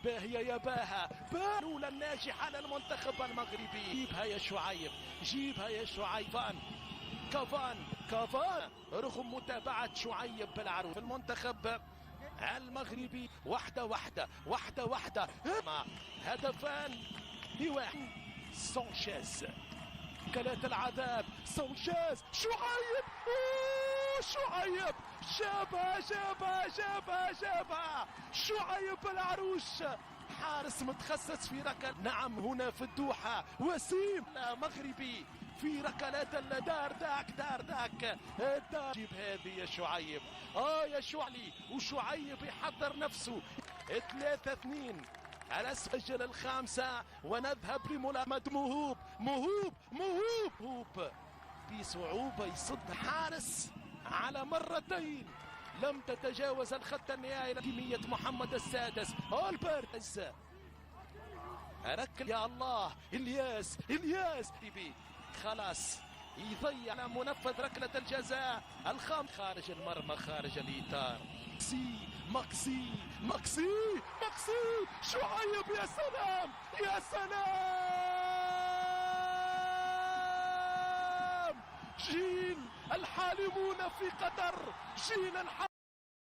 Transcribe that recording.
باهية يا باها الأولى الناجحة للمنتخب المغربي. جيبها يا شعيب، جيبها يا شعيب. كافان رغم متابعة شعيب بالعروض في المنتخب المغربي. واحدة هدفان لواحد. سانشيز كلات العذاب. سانشيز شعيب شعيب جابها شعيب العروش. حارس متخصص في ركل. نعم هنا في الدوحة وسيم مغربي في ركلات دار داك جيب هذه يا شعيب. يا شعلي وشعيب يحضر نفسه. 3-2 على سجل الخامسة ونذهب لملامة مهوب بصعوبة يصد حارس على مرتين لم تتجاوز الخط النهائي لكمية محمد السادس. البرز ركل يا الله. الياس خلاص يضيع على منفذ ركلة الجزاء خارج المرمى خارج الإطار. ماكسي شعيب يا سلام جيل الحالمون في قطر.